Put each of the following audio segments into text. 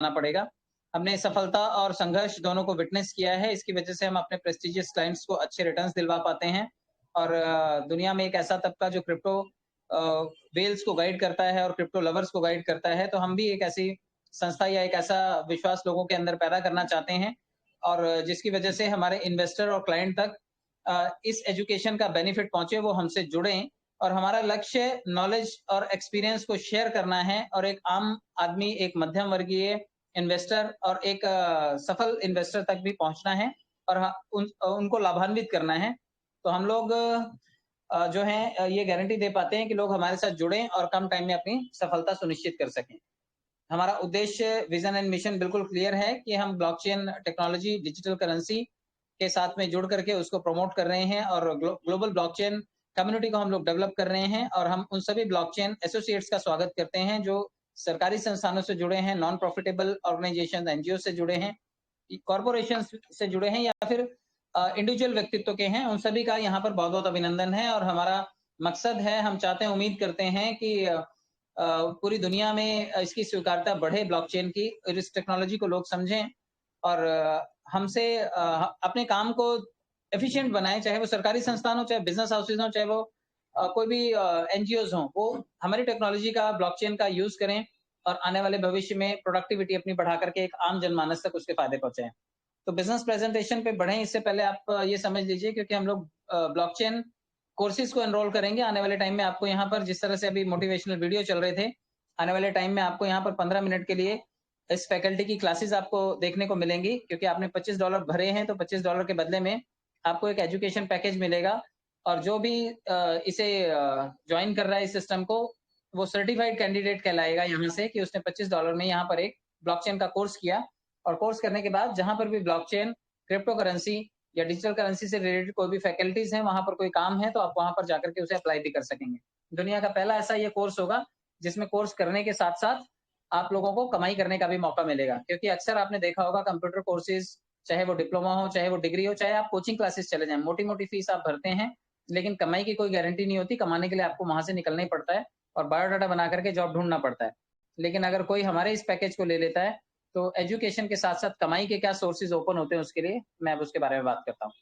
पड़ेगा। हमने सफलता और संघर्ष दोनों को विटनेस किया है, इसकी वजह से हम अपने प्रेस्टिजियस क्लाइंट्स को अच्छे रिटर्न्स दिलवा पाते हैं और दुनिया में एक ऐसा तबका जो क्रिप्टो वेल्स को गाइड करता है और क्रिप्टो लवर्स को गाइड करता है, तो हम भी एक ऐसी संस्था या एक ऐसा विश्वास लोगों के अंदर पैदा करना चाहते हैं और जिसकी वजह से हमारे इन्वेस्टर और क्लाइंट तक इस एजुकेशन का बेनिफिट पहुंचे, वो हमसे जुड़ें और हमारा लक्ष्य नॉलेज और एक्सपीरियंस को शेयर करना है और एक आम आदमी, एक मध्यम वर्गीय इन्वेस्टर और एक सफल इन्वेस्टर तक भी पहुंचना है और उनको लाभान्वित करना है। तो हम लोग जो है ये गारंटी दे पाते हैं कि लोग हमारे साथ जुड़ें और कम टाइम में अपनी सफलता सुनिश्चित कर सकें। हमारा उद्देश्य, विजन एंड मिशन बिल्कुल क्लियर है कि हम ब्लॉकचेन टेक्नोलॉजी, डिजिटल करेंसी के साथ में जुड़ करके उसको प्रमोट कर रहे हैं और ग्लोबल ब्लॉकचेन कम्युनिटी को हम लोग डेवलप कर रहे हैं और हम उन सभी ब्लॉकचेन एसोसिएट्स का स्वागत करते हैं जो सरकारी संस्थानों से जुड़े हैं, नॉन प्रॉफिटेबल ऑर्गेनाइजेशन, एनजीओ से जुड़े हैं, कॉर्पोरेशन से जुड़े हैं या फिर इंडिविजुअल व्यक्तित्व के हैं, उन सभी का यहाँ पर बहुत बहुत अभिनंदन है। और हमारा मकसद है, हम चाहते हैं, उम्मीद करते हैं कि पूरी दुनिया में इसकी स्वीकार्यता बढ़े ब्लॉकचेन की, और इस टेक्नोलॉजी को लोग समझें और हमसे अपने काम को एफिशिएंट बनाएं, चाहे वो सरकारी संस्थान हो, चाहे बिजनेस हाउसेज हो, चाहे वो कोई भी एनजीओज हो, वो हमारी टेक्नोलॉजी का, ब्लॉकचेन का यूज करें और आने वाले भविष्य में प्रोडक्टिविटी अपनी बढ़ा करके एक आम जनमानस तक उसके फायदे पहुंचाएं। तो बिजनेस प्रेजेंटेशन पे बढ़े इससे पहले आप ये समझ लीजिए, क्योंकि हम लोग ब्लॉकचेन कोर्सेज को एनरोल करेंगे आने वाले टाइम में। आपको यहाँ पर जिस तरह से अभी मोटिवेशनल वीडियो चल रहे थे, आने वाले टाइम में आपको यहाँ पर 15 मिनट के लिए इस फैकल्टी की क्लासेस आपको देखने को मिलेंगी, क्योंकि आपने $25 भरे हैं, तो $25 के बदले में आपको एक एजुकेशन पैकेज मिलेगा और जो भी इसे ज्वाइन कर रहा है इस सिस्टम को, वो सर्टिफाइड कैंडिडेट कहलाएगा यहाँ से, कि उसने $25 में यहाँ पर एक ब्लॉकचेन का कोर्स किया और कोर्स करने के बाद जहां पर भी ब्लॉकचेन, क्रिप्टो करेंसी या डिजिटल करेंसी से रिलेटेड कोई भी फैकल्टीज हैं, वहां पर कोई काम है, तो आप वहां पर जाकर के उसे अप्लाई भी कर सकेंगे। दुनिया का पहला ऐसा ये कोर्स होगा जिसमें कोर्स करने के साथ साथ आप लोगों को कमाई करने का भी मौका मिलेगा, क्योंकि अक्सर आपने देखा होगा कंप्यूटर कोर्सेज, चाहे वो डिप्लोमा हो, चाहे वो डिग्री हो, चाहे आप कोचिंग क्लासेस चले जाएं, मोटी मोटी फीस आप भरते हैं, लेकिन कमाई की कोई गारंटी नहीं होती। कमाने के लिए आपको वहां से निकलना ही पड़ता है और बायोडाटा बना करके जॉब ढूंढना पड़ता है। लेकिन अगर कोई हमारे इस पैकेज को ले लेता है, तो एजुकेशन के साथ साथ कमाई के क्या सोर्सेज ओपन होते हैं उसके लिए मैं अब उसके बारे में बात करता हूँ।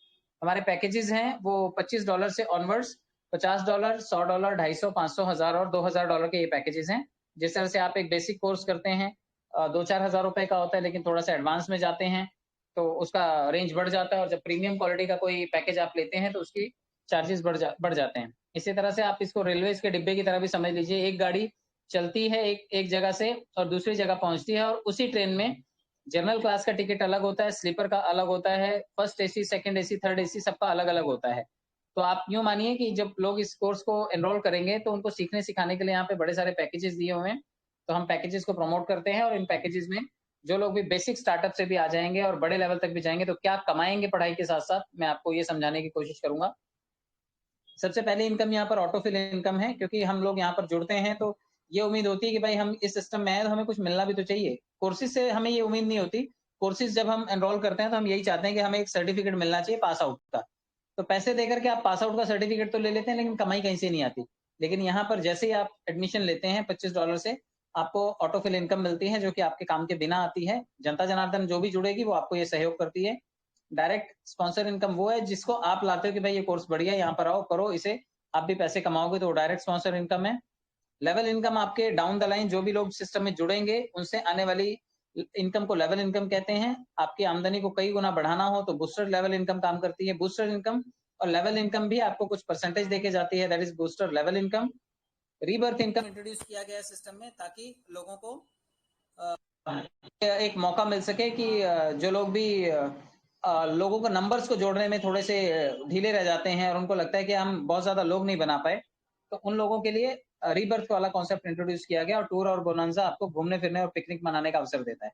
हमारे पैकेजेस हैं वो $25 से ऑनवर्ड्स, $50, $100, $250, $500, 1000 और $2000 के ये पैकेजेस हैं। जिस तरह से आप एक बेसिक कोर्स करते हैं, 2-4 हज़ार रुपए का होता है, लेकिन थोड़ा सा एडवांस में जाते हैं तो उसका रेंज बढ़ जाता है, और जब प्रीमियम क्वालिटी का कोई पैकेज आप लेते हैं तो उसकी चार्जेस बढ़ जाते हैं। इसी तरह से आप इसको रेलवेज के डिब्बे की तरह भी समझ लीजिए। एक गाड़ी चलती है एक जगह से और दूसरी जगह पहुंचती है, और उसी ट्रेन में जनरल क्लास का टिकट अलग होता है, स्लीपर का अलग होता है, first AC, second AC, third AC सबका अलग अलग होता है। तो आप यूं मानिए कि जब लोग इस कोर्स को एनरोल करेंगे तो उनको सीखने सिखाने के लिए यहाँ पे बड़े सारे पैकेजेस दिए हुए हैं। तो हम पैकेजेस को प्रमोट करते हैं और इन पैकेजेस में जो लोग भी बेसिक स्टार्टअप से भी आ जाएंगे और बड़े लेवल तक भी जाएंगे तो क्या कमाएंगे पढ़ाई के साथ साथ, मैं आपको ये समझाने की कोशिश करूंगा। सबसे पहले इनकम यहाँ पर ऑटोफिल इनकम है, क्योंकि हम लोग यहाँ पर जुड़ते हैं तो ये उम्मीद होती है कि भाई हम इस सिस्टम में आए तो हमें कुछ मिलना भी तो चाहिए। कोर्सेज से हमें ये उम्मीद नहीं होती। कोर्सेज जब हम एनरोल करते हैं तो हम यही चाहते हैं कि हमें एक सर्टिफिकेट मिलना चाहिए पास आउट का। तो पैसे देकर के आप पास आउट का सर्टिफिकेट तो ले लेते हैं, लेकिन कमाई कहीं से नहीं आती। लेकिन यहाँ पर जैसे ही आप एडमिशन लेते हैं $25 से, आपको ऑटोफिल इनकम मिलती है, जो कि आपके काम के बिना आती है। जनता जनार्दन जो भी जुड़ेगी वो आपको ये सहयोग करती है। डायरेक्ट स्पॉन्सर इनकम वो है जिसको आप लाते हो कि भाई ये कोर्स बढ़िया है, यहाँ पर आओ करो इसे, आप भी पैसे कमाओगे, तो डायरेक्ट स्पॉन्सर इनकम है। लेवल इनकम आपके डाउन द लाइन जो भी लोग सिस्टम में जुड़ेंगे उनसे आने वाली इनकम को लेवल इनकम कहते हैं। आपकी आमदनी को कई गुना बढ़ाना हो तो बूस्टर लेवल इनकम काम करती है। बूस्टर इनकम और लेवल इनकम भी आपको कुछ परसेंटेज देके जाती है, that is booster level income. Rebirth income introduce किया गया है सिस्टम में ताकि लोगों को एक मौका मिल सके कि जो लोग भी लोगों को नंबर्स को जोड़ने में थोड़े से ढीले रह जाते हैं और उनको लगता है कि हम बहुत ज्यादा लोग नहीं बना पाए, तो उन लोगों के लिए रीबर्थ वाला कॉन्सेप्ट इंट्रोड्यूस किया गया और टूर और बोनांजा आपको घूमने फिरने और पिकनिक मनाने का अवसर देता है।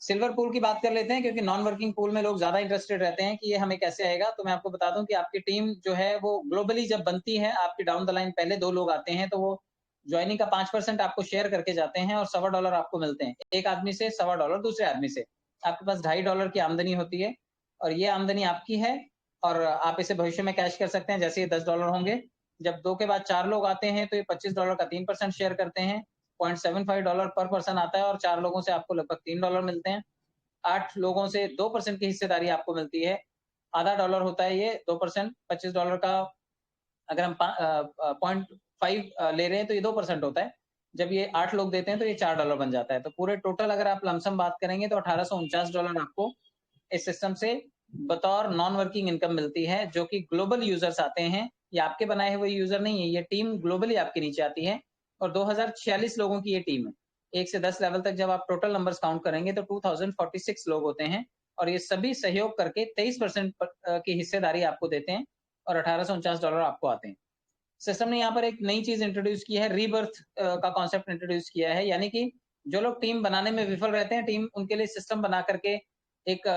सिल्वर पूल की बात कर लेते हैं, क्योंकि नॉन वर्किंग पूल में लोग ज्यादा इंटरेस्टेड रहते हैं कि ये हमें कैसे आएगा। तो मैं आपको बता दूं कि आपकी टीम जो है वो ग्लोबली जब बनती है, आपकी डाउन द लाइन पहले 2 लोग आते हैं तो वो ज्वाइनिंग का 5% आपको शेयर करके जाते हैं और $1.25 आपको मिलते हैं। एक आदमी से $1.25 दूसरे आदमी से, आपके पास $2.50 की आमदनी होती है और ये आमदनी आपकी है और आप इसे भविष्य में कैश कर सकते हैं जैसे ये $10 होंगे। जब 2 के बाद 4 लोग आते हैं तो ये $25 का 3% शेयर करते हैं। $0.75 पर पर्सन आता है और 4 लोगों से आपको लगभग $3 मिलते हैं। 8 लोगों से 2% की हिस्सेदारी आपको मिलती है। आधा डॉलर होता है ये 2%, $25 का अगर हम 0.5 ले रहे हैं तो ये 2% होता है। जब ये 8 लोग देते हैं तो ये $4 बन जाता है। तो पूरे टोटल अगर आप लमसम बात करेंगे तो $1849 आपको इस सिस्टम से बतौर नॉन वर्किंग इनकम मिलती है, जो कि ग्लोबल यूजर्स आते हैं। ये आपके बनाए हुए यूजर नहीं है, ये टीम ग्लोबली आपके नीचे आती है और 2046 लोगों की ये टीम है। 1 से 10 लेवल तक जब आप टोटल नंबर्स काउंट करेंगे तो 2046 लोग होते हैं और ये सभी सहयोग करके 23% की हिस्सेदारी आपको देते हैं और $1849 आपको आते हैं। सिस्टम ने यहाँ पर एक नई चीज इंट्रोड्यूस की है, रीबर्थ का कॉन्सेप्ट इंट्रोड्यूस किया है, यानी कि जो लोग टीम बनाने में विफल रहते हैं, टीम उनके लिए सिस्टम बना करके एक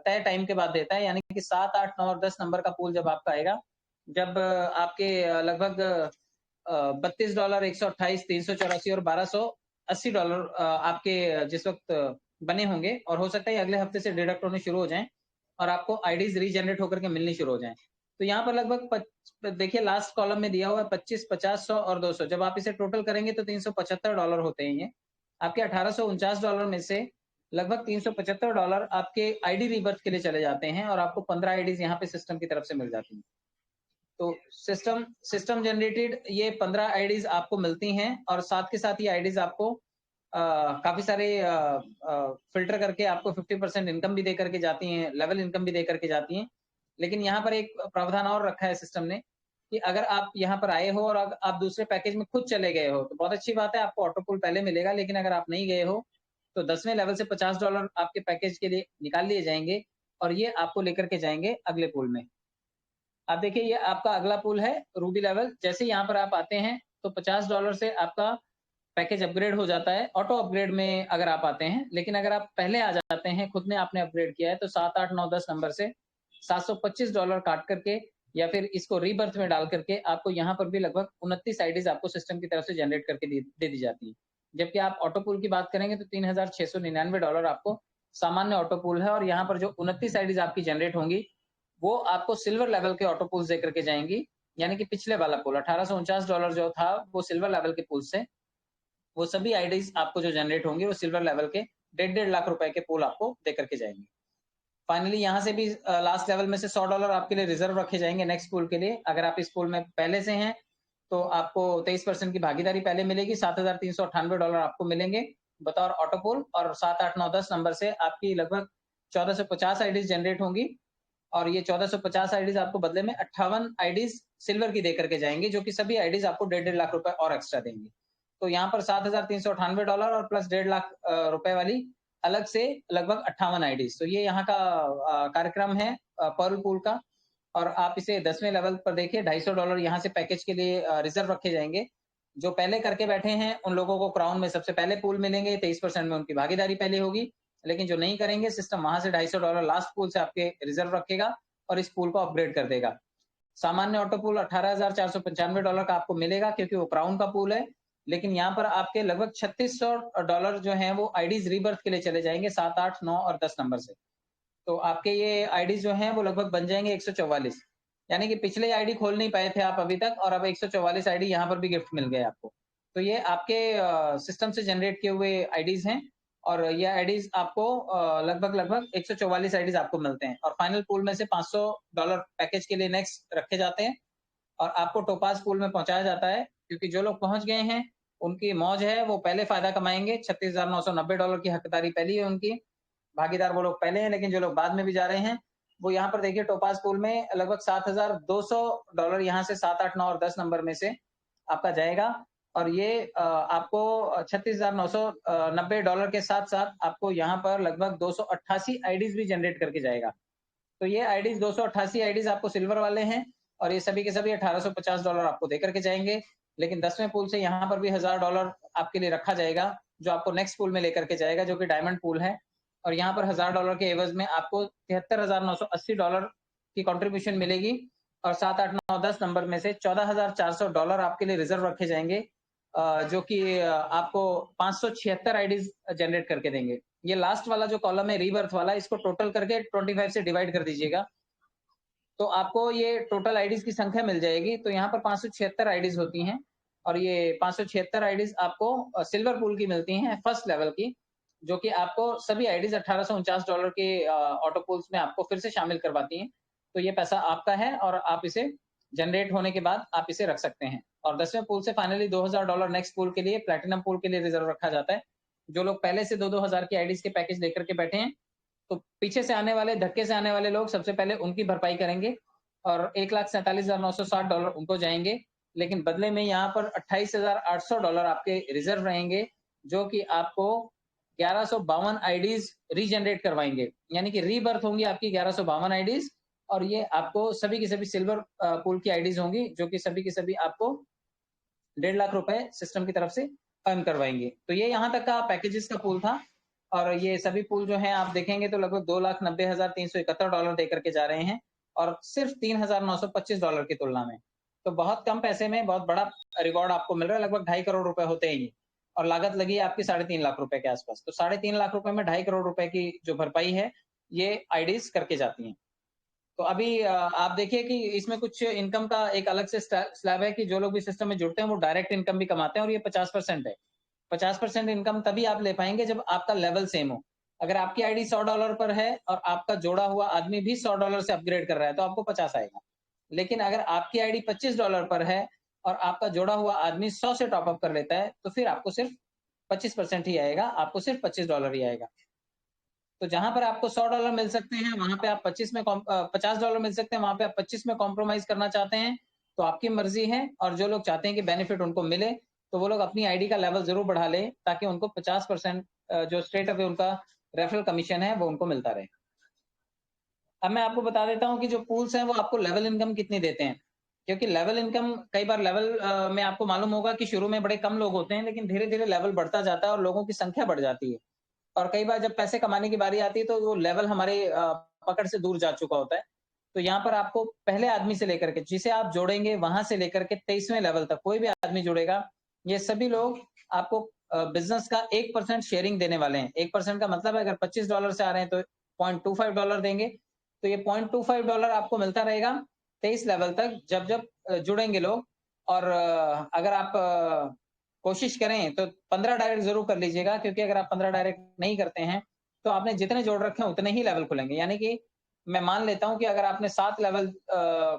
तय टाइम के बाद देता है, यानी कि 7, 8, 9 और 10 नंबर का पूल जब आपका आएगा, जब आपके लगभग $32, 128, 384 और $1280 आपके जिस वक्त बने होंगे और हो सकता है अगले हफ्ते से डिडक्ट होने शुरू हो जाएं और आपको आईडीज रीजनरेट होकर के मिलनी शुरू हो जाएं। तो यहाँ पर लगभग देखिए लास्ट कॉलम में दिया हुआ है 25, 50, 100 और 200। जब आप इसे टोटल करेंगे तो $375 होते हैं ये। आपके $1849 में से लगभग $375 आपके आईडी रीबर्थ के लिए चले जाते हैं और आपको 15 आईडीज यहाँ पे सिस्टम की तरफ से मिल जाती हैं। तो सिस्टम सिस्टम जनरेटेड ये 15 आईडीज आपको मिलती हैं और साथ के साथ ये आईडीज आपको काफी सारे फिल्टर करके आपको 50% इनकम भी दे करके जाती हैं, लेवल इनकम भी दे करके जाती हैं। लेकिन यहाँ पर एक प्रावधान और रखा है सिस्टम ने कि अगर आप यहाँ पर आए हो और आप दूसरे पैकेज में खुद चले गए हो तो बहुत अच्छी बात है, आपको ऑटो पुल पहले मिलेगा। लेकिन अगर आप नहीं गए हो तो 10वें लेवल से $50 आपके पैकेज के लिए निकाल लिए जाएंगे और ये आपको लेकर के जाएंगे अगले पुल में। आप देखिए ये आपका अगला पुल है रूबी लेवल। जैसे यहाँ पर आप आते हैं तो $50 से आपका पैकेज अपग्रेड हो जाता है ऑटो अपग्रेड में अगर आप आते हैं। लेकिन अगर आप पहले आ जाते हैं, खुद ने आपने अपग्रेड किया है, तो 7, 8, 9, 10 नंबर से $725 काट करके या फिर इसको रीबर्थ में डाल करके आपको यहाँ पर भी लगभग 29 आईडीज आपको सिस्टम की तरफ से जनरेट करके दे दी जाती है। जबकि आप ऑटो पुल की बात करेंगे तो $3699 आपको सामान्य ऑटो पुल है और यहाँ पर जो 29 आईडीज आपकी जनरेट होंगी वो आपको सिल्वर लेवल के ऑटो पुल्स देकर के जाएंगी। यानी कि पिछले वाला पुल $1849 जो था वो सिल्वर लेवल के पुल से वो सभी आईडीज आपको जो जनरेट होंगे वो सिल्वर लेवल के 1.5 लाख रुपए के पूल आपको देकर के जाएंगे। फाइनली यहाँ से भी लास्ट लेवल में से $100 आपके लिए रिजर्व रखे जाएंगे नेक्स्ट पूल के लिए। अगर आप इस पूल में पहले से हैं तो आपको 23% की भागीदारी पहले मिलेगी, $7,398 आपको मिलेंगे बतौर ऑटो पूल और 7, 8, 9, 10 नंबर से आपकी लगभग 1450 आईडीज जनरेट होंगी और ये 1450 आईडीज आपको बदले में 58 आईडीज सिल्वर की देकर के जाएंगे, जो कि सभी आईडीज आपको 1.5 लाख रुपए और एक्स्ट्रा देंगे। तो यहाँ पर $7,398 और प्लस 1.5 लाख रुपए वाली अलग से लगभग 58 आईडीज। तो ये यहाँ का कार्यक्रम है पर्ल पूल का। और आप इसे 10वें लेवल पर देखिए, $250 यहाँ से पैकेज के लिए रिजर्व रखे जाएंगे। जो पहले करके बैठे हैं उन लोगों को क्राउन में सबसे पहले पूल मिलेंगे, 23% में उनकी भागीदारी पहले होगी। लेकिन जो नहीं करेंगे सिस्टम वहां से $250 लास्ट पूल से आपके रिजर्व रखेगा और इस पूल को अपग्रेड कर देगा। सामान्य ऑटो पूल $18,495 का आपको मिलेगा क्योंकि वो क्राउन का पूल है। लेकिन यहाँ पर आपके लगभग $3600 जो हैं वो आईडीज रीबर्थ के लिए चले जाएंगे 7, 8, 9 और 10 नंबर से। तो आपके ये आईडीज जो हैं वो लगभग बन जाएंगे 144। यानी कि पिछले आईडी खोल नहीं पाए थे आप अभी तक और अब 144 आईडी यहाँ पर भी गिफ्ट मिल गए आपको। तो ये आपके सिस्टम से जनरेट किए हुए आईडीज हैं और ये आईडीज आपको लगभग 144 आईडीज आपको मिलते हैं और फाइनल पूल में से $500 पैकेज के लिए नेक्स्ट रखे जाते हैं और आपको टोपाज पूल में पहुंचाया जाता है। क्योंकि जो लोग पहुंच गए हैं उनकी मौज है, वो पहले फायदा कमाएंगे। $36,990 की हकदारी पहली है उनकी, भागीदार वो लोग पहले हैं। लेकिन जो लोग बाद में भी जा रहे हैं वो यहाँ पर देखिए टोपाज पूल में लगभग $7,200 यहाँ से 7, 8, 9 और 10 नंबर में से आपका जाएगा और ये आपको $36,990 के साथ साथ आपको यहाँ पर लगभग 288 आईडीज भी जनरेट करके जाएगा। तो ये आईडीज 288 आईडीज आपको सिल्वर वाले हैं और ये सभी के सभी $1850 आपको देकर के जाएंगे। लेकिन 10वें पूल से यहाँ पर भी $1000 आपके लिए रखा जाएगा जो आपको नेक्स्ट पूल में लेकर के जाएगा, जो कि डायमंड पूल है। और यहाँ पर $1000 के एवज में आपको $73,980 की कंट्रीब्यूशन मिलेगी और 7, 8, 9, 10 नंबर में से $14,400 आपके लिए रिजर्व रखे जाएंगे, जो कि आपको 576 आईडीज जनरेट करके देंगे। ये लास्ट वाला जो कॉलम है रीबर्थ वाला, इसको टोटल करके 25 से डिवाइड कर दीजिएगा तो आपको ये टोटल आईडीज की संख्या मिल जाएगी। तो यहाँ पर 576 आईडीज होती हैं और ये 576 आईडीज़ आपको सिल्वर पूल की मिलती हैं, फर्स्ट लेवल की, जो कि आपको सभी आईडीज़ $1849 के ऑटो पूल्स में आपको फिर से शामिल करवाती हैं। तो ये पैसा आपका है और आप इसे जनरेट होने के बाद आप इसे रख सकते हैं। और 10वें पूल से फाइनली $2000 नेक्स्ट पूल के लिए, प्लैटिनम पूल के लिए रिज़र्व रखा जाता है। जो लोग पहले से 2-2 हज़ार की आईडीज़ के पैकेज लेकर के बैठे हैं, तो पीछे से आने वाले, धक्के से आने वाले लोग सबसे पहले उनकी भरपाई करेंगे और $1,47,960 उनको जाएँगे। लेकिन बदले में यहाँ पर $28,800 आपके रिज़र्व रहेंगे, जो कि आपको 1152 आईडीज़ रीजनरेट करवाएँगे। यानी कि रीबर्थ होंगी आपकी 1152 आईडीज़ और ये आपको सभी की सभी सिल्वर पूल की आईडीज़ होंगी, जो कि सभी की सभी आपको 1,50,000 रुपए सिस्टम की तरफ से अर्न करवाएँगे। तो ये यहाँ तक का पैकेजेस का पूल था और ये सभी पूल जो हैं आप देखेंगे तो लगभग $2,90,371 दे करके जा रहे हैं और सिर्फ $3,925 की तुलना में। तो बहुत कम पैसे में बहुत बड़ा रिवॉर्ड आपको मिल रहा है, लगभग 2.5 करोड़ रुपए होते हैं ये और लागत लगी है आपकी 3.5 लाख रुपए के आसपास। तो 3.5 लाख रुपए में 2.5 करोड़ रुपए की जो भरपाई है, ये आईडीज़ करके जाती हैं। तो अभी आप देखिए कि इसमें कुछ इनकम का एक अलग से स्लैब है कि जो लोग भी सिस्टम में जुड़ते हैं वो डायरेक्ट इनकम भी कमाते हैं और ये 50% है। 50% इनकम तभी आप ले पाएँगे जब आपका लेवल सेम हो। अगर आपकी आईडी $100 पर है और आपका जोड़ा हुआ आदमी भी $100 से अपग्रेड कर रहा है तो आपको 50 आएगा। लेकिन अगर आपकी आईडी $25 पर है और आपका जोड़ा हुआ आदमी 100 से टॉप अप कर लेता है तो फिर आपको सिर्फ 25% ही आएगा, आपको सिर्फ $25 ही आएगा। तो जहाँ पर आपको $100 मिल सकते हैं, वहाँ पे आप $50 मिल सकते हैं, वहाँ पे आप 25 में कॉम्प्रोमाइज़ करना चाहते हैं, तो आपकी मर्ज़ी है और जो लोग चाहते हैं कि बेनिफिट उनको मिले, तो वो लोग अपनी आईडी का लेवल ज़रूर बढ़ा लें, ताकि उनको 50% जो स्ट्रेट अवे उनका रेफरल कमीशन है, वो उनको मिलता रहे। अब मैं आपको बता देता हूँ कि जो पूल्स हैं, वो आपको लेवल इनकम कितनी देते हैं। क्योंकि लेवल इनकम कई बार लेवल में आपको मालूम होगा कि शुरू में बड़े कम लोग होते हैं, लेकिन धीरे-धीरे लेवल बढ़ता जाता है और लोगों की संख्या बढ़ जाती है। और कई बार जब पैसे कमाने की बारी आती है तो वो लेवल हमारे पकड़ से दूर जा चुका होता है। तो यहाँ पर आपको पहले आदमी से लेकर के जिसे आप जोड़ेंगे वहाँ से लेकर के 23वें लेवल तक कोई भी आदमी जुड़ेगा, ये सभी लोग आपको बिज़नेस का 1% शेयरिंग देने वाले हैं। 1% का मतलब है अगर $25 से आ रहे हैं तो $0.25 देंगे। तो ये $0.25 आपको मिलता रहेगा 23 लेवल तक जब-जब जुड़ेंगे लोग और अगर आप कोशिश करें तो 15 डायरेक्ट ज़रूर कर लीजिएगा क्योंकि अगर आप 15 डायरेक्ट नहीं करते हैं, तो आपने जितने जोड़ रखे हैं उतने ही लेवल खुलेंगे। यानी कि मैं मान लेता हूँ कि अगर आपने 7 लेवल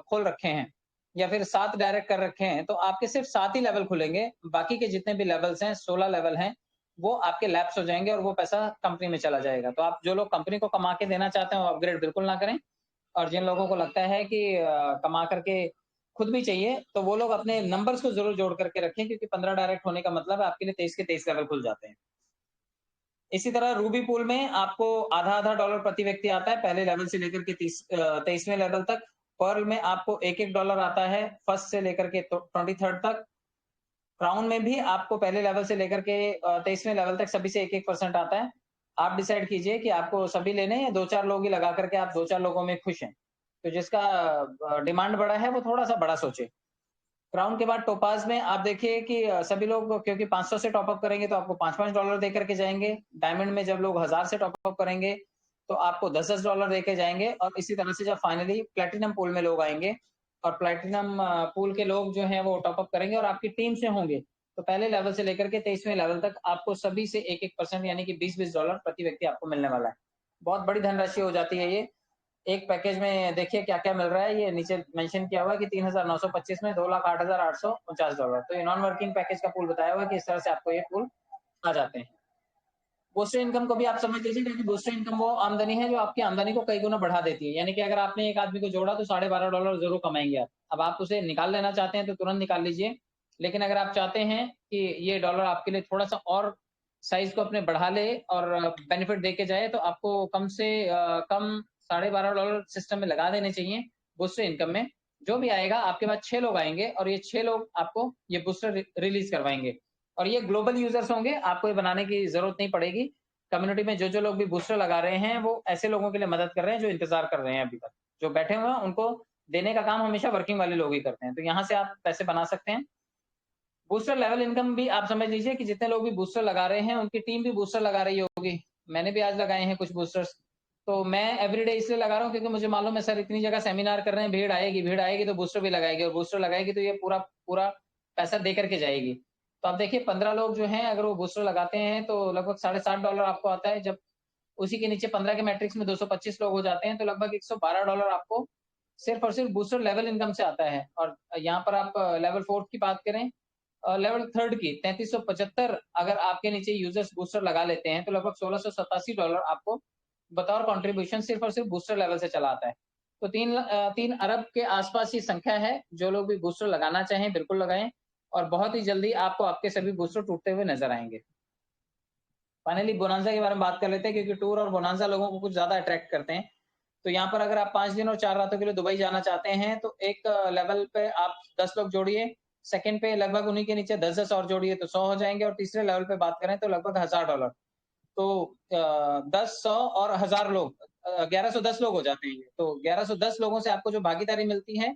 खोल रखे हैं या फिर 7 डायरेक्ट कर रखे हैं, तो आपके सिर्फ 7 ही लेवल खुलेंगे। बाकी के जितने भी लेवल्स हैं, 16 लेवल हैं, वो आपके लैप्स हो जाएँगे और वो पैसा कंपनी में चला जाएगा। तो आप जो लोग कंपनी को कमा के देना चाहते हैं, वो अपग्रेड बिल्कुल ना करें और जिन लोगों को लगता है कि कमा करके खुद भी चाहिए, तो वो लोग अपने नंबर्स को ज़रूर जोड़ करके रखें क्योंकि 15 डायरेक्ट होने का मतलब है आपके लिए 23 के 23 लेवल खुल जाते हैं। इसी तरह रूबी पूल में आपको आधा-आधा डॉलर प्रति व्यक्ति आता है, पहले लेवल से लेकर के 23वें लेवल तक। पर्ल में आपको 1-1 डॉलर आता है, फर्स्ट से लेकर के 23rd तक। क्राउन में भी आपको पहले लेवल से लेकर के 23वें लेवल तक सभी से 1-1% आता है। आप डिसाइड कीजिए कि आपको सभी लेने हैं या 2-4 लोग ही लगा करके आप 2-4 लोगों में खुश हैं। तो जिसका डिमांड बड़ा है, वो थोड़ा-सा बड़ा सोचे। क्राउन के बाद टोपाज में आप देखिए कि सभी लोग क्योंकि 500 से टॉप अप करेंगे तो आपको $5-5 दे करके जाएँगे। डायमंड में जब लोग 1000 से टॉप अप करेंगे, तो आपको $10-10 दे के जाएँगे और इसी तरह से जब फाइनली प्लैटिनम पूल में लोग आएँगे और प्लैटिनम पूल के लोग जो हैं वो टॉप अप करेंगे और आपकी टीम से होंगे, तो पहले लेवल से लेकर के 23वें लेवल तक आपको सभी से 1-1% यानी कि $20-20 प्रति व्यक्ति आपको मिलने वाला है। बहुत बड़ी धनराशि हो जाती है ये। एक पैकेज में देखिए क्या-क्या मिल रहा है, ये नीचे मेंशन किया हुआ है कि 3,925 में $2,08,849। तो ये नॉन वर्किंग पैकेज का पूल बताया हुआ है कि इस तरह से आपको ये पूल आ जाते हैं। बूस्टर इनकम को भी आप समझ लीजिए क्योंकि बूस्टर इनकम वो आमदनी है जो आपकी आमदनी को कई गुना बढ़ा देती है। यानी कि अगर आपने एक आदमी को जोड़ा तो $12.5 ज़रूर कमाएँगे आप। अब आप उसे निकाल लेना चाहते हैं तो तुरंत निकाल लीजिए। लेकिन अगर आप चाहते हैं कि ये डॉलर आपके लिए थोड़ा-सा और साइज़ को अपने बढ़ा ले और बेनिफिट दे के जाए तो आपको कम से कम $12.5 सिस्टम में लगा देने चाहिए बूस्टर इनकम में। जो भी आएगा आपके पास 6 लोग आएँगे और ये 6 लोग आपको ये बूस्टर रिलीज़ करवाएँगे। और ये ग्लोबल यूज़र्स होंगे, आपको ये बनाने की ज़रूरत नहीं पड़ेगी। कम्युनिटी में जो-जो लोग भी बूस्टर लगा रहे हैं, वो ऐसे लोगों के लिए मदद कर रहे हैं जो इंतज़ार कर रहे हैं अभी तक। जो बैठे हुए हैं उनको देने का काम हमेशा वर्किंग वाले लोग ही करते हैं। तो यहाँ से आप पैसे बना सकते हैं। बूस्टर लेवल इनकम भी आप समझ लीजिए कि जितने लोग भी बूस्टर लगा रहे हैं, उनकी टीम भी बूस्टर लगा रही होगी। मैंने भी आज लगाए हैं कुछ बूस्टर्स। तो मैं एवरीडे इसलिए लगा रहा हूँ क्योंकि मुझे मालूम है सर इतनी जगह सेमिनार कर रहे हैं, भीड़ आएगी तो बूस्टर भी लगाएँगे और बूस्टर लगाएगी तो ये पूरा पूरा पैसा दे करके जाएगी। तो आप देखिए 15 लोग जो हैं अगर वो बूस्टर लगाते हैं तो लगभग $7.5 आपको आता है। जब उसी के नीचे 15 के मैट्रिक्स में 225 लोग हो जाते हैं तो लगभग $112 आपको सिर्फ़ और सिर्फ़ बूस्टर लेवल इनकम से आता है। और यहाँ पर आप लेवल 4th की बात करें, लेवल 3rd की 3375 अगर आपके नीचे यूज़र्स बूस्टर लगा लेते हैं तो लगभग $1687 आपको बतौर कंट्रीब्यूशन सिर्फ़ और सिर्फ़ बूस्टर लेवल से चला आता है। तो 3 अरब के आस-पास ये संख्या है। जो लोग भी बूस्टर लगाना चाहें बिल्कुल लगाएँ और बहुत ही जल्दी आपको आपके सभी बूस्टर टूटते हुए नज़र आएँगे। फाइनली बोनांज़ा के बारे में बात कर लेते हैं क्योंकि टूर और बोनांज़ा लोगों को कुछ ज़्यादा अट्रैक्ट करते हैं। तो यहाँ पर अगर आप 5 दिन और 4 रातों के लिए दुबई जाना चाहते हैं तो एक लेवल पे आप 10 लोग जोड़िए, सेकंड पे लगभग उन्हीं के नीचे 10-10 और जोड़िए तो 100 हो जाएँगे और तीसरे लेवल पे बात करें तो लगभग $1000। तो 10, 100 और 1000 लोग 1110 लोग हो जाते हैं ये। तो 1110 लोगों से आपको जो भागीदारी मिलती है,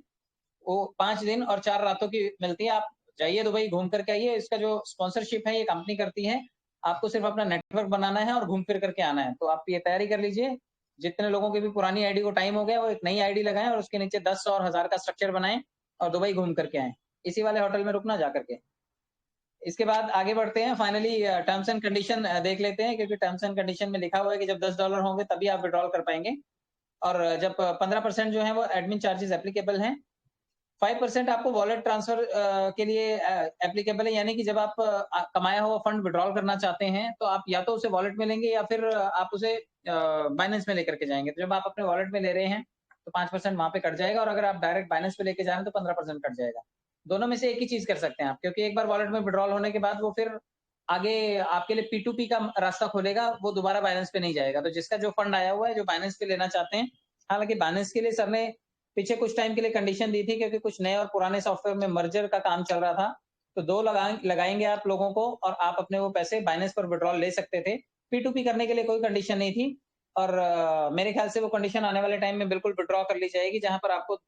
वो 5 दिन और 4 रातों की मिलती है। आप जाइए दुबई घूम कर के आइए। इसका जो स्पॉन्सरशिप है ये कंपनी करती है। आपको सिर्फ़ अपना नेटवर्क बनाना है और घूम फिर कर के आना है। तो आप ये तैयारी कर लीजिए। जितने लोगों की भी पुरानी आईडी को टाइम हो गया, वो एक नई आईडी लगाएँ और उसके नीचे 10, 100 और 1000 का स्ट्रक्चर बनाएँ और दुबई घूम कर के आएँ। इसी वाले होटल में रुकना जा कर के। इसके बाद आगे बढ़ते हैं फाइनली टर्म्स एंड कंडीशन देख लेते हैं क्योंकि टर्म्स एंड कंडीशन में लिखा हुआ है कि जब $10 होंगे तभी आप विथड्रॉल कर पाएँगे और जब 15% जो है वो एडमिन चार्जेस एप्लीकेबल हैं। 5% आपको वॉलेट ट्रांसफर के लिए एप्लीकेबल है यानी कि जब आप कमाया हुआ फंड विथड्रॉल करना चाहते हैं तो आप या तो उसे वॉलेट में लेंगे या फिर आप उसे बाइनेंस में लेकर के जाएँगे। तो जब आप अपने वॉलेट में ले रहे हैं तो 5% वहाँ पे कट जाएगा और अगर आप डायरेक्ट बाइनेंस पे लेके जा रहे हैं तो 15% कट जाएगा। दोनों में से एक ही चीज़ कर सकते हैं आप क्योंकि एक बार वॉलेट में विथड्रॉल होने के बाद वो फिर आगे आपके लिए P2P का रास्ता खोलेगा, वो दोबारा बाइनेंस पे नहीं जाएगा। तो जिसका जो फंड आया हुआ है, जो बाइनेंस पे लेना चाहते हैं, हालाँकि बाइनेंस के लिए सर ने पीछे कुछ टाइम के लिए कंडीशन दी थी क्योंकि कुछ नए और पुराने सॉफ्टवेयर में मर्जर का काम चल रहा था। तो 2 लगाएँगे आप लोगों को और आप अपने वो पैसे बाइनेंस पर विथड्रॉल ले सकते थे। P2P करने के लिए कोई कंडीशन नहीं थी और मेरे ख्याल से वो कंडीशन आने वाले टाइम में बिल्कुल विथड्रॉ कर ली जाएगी जहाँ पर आपको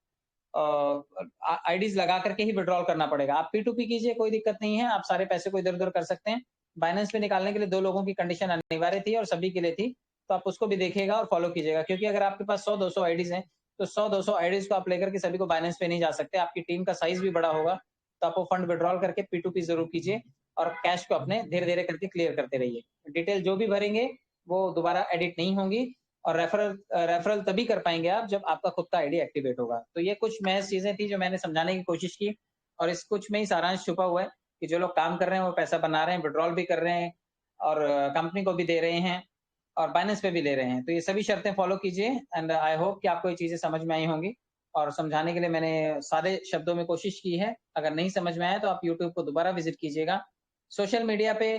आईडीज़ लगा करके ही विथड्रॉल करना पड़ेगा। आप P2P कीजिए कोई दिक्कत नहीं है, आप सारे पैसे को इधर-उधर कर सकते हैं। बाइनेंस पे निकालने के लिए 2 लोगों की कंडीशन अनिवार्य थी और सभी के लिए थी, तो आप उसको भी देखिएगा और फॉलो कीजिएगा क्योंकि अगर आपके पास 100-200 आईडीज़ हैं, तो 100-200 आईडीज़ को आप लेकर के सभी को बाइनेंस पे नहीं जा सकते। आपकी टीम का साइज़ भी बड़ा होगा, तो आप वो फंड विथड्रॉल करके P2P ज़रूर कीजिए और कैश को अपने धीरे-धीरे करके क्लियर करते रहिए। डिटेल जो भी भरेंगे, वो दोबारा एडिट नहीं होंगी और रेफरल तभी कर पाएँगे आप जब आपका खुद का आईडी एक्टिवेट होगा। तो ये कुछ महज़ चीज़ें थी जो मैंने समझाने की कोशिश की और इस कुछ में ही सारांश छुपा हुआ है कि जो लोग काम कर रहे हैं वो पैसा बना रहे हैं, विथड्रॉल भी कर रहे हैं और कंपनी को भी दे रहे हैं और बाइनेंस पे भी ले रहे हैं। तो ये सभी शर्तें फॉलो कीजिए एंड आई होप कि आपको ये चीज़ें समझ में आई होंगी और समझाने के लिए मैंने सादे शब्दों में कोशिश की है। अगर नहीं समझ में आया तो आप यूट्यूब को दोबारा विज़िट कीजिएगा। सोशल मीडिया पे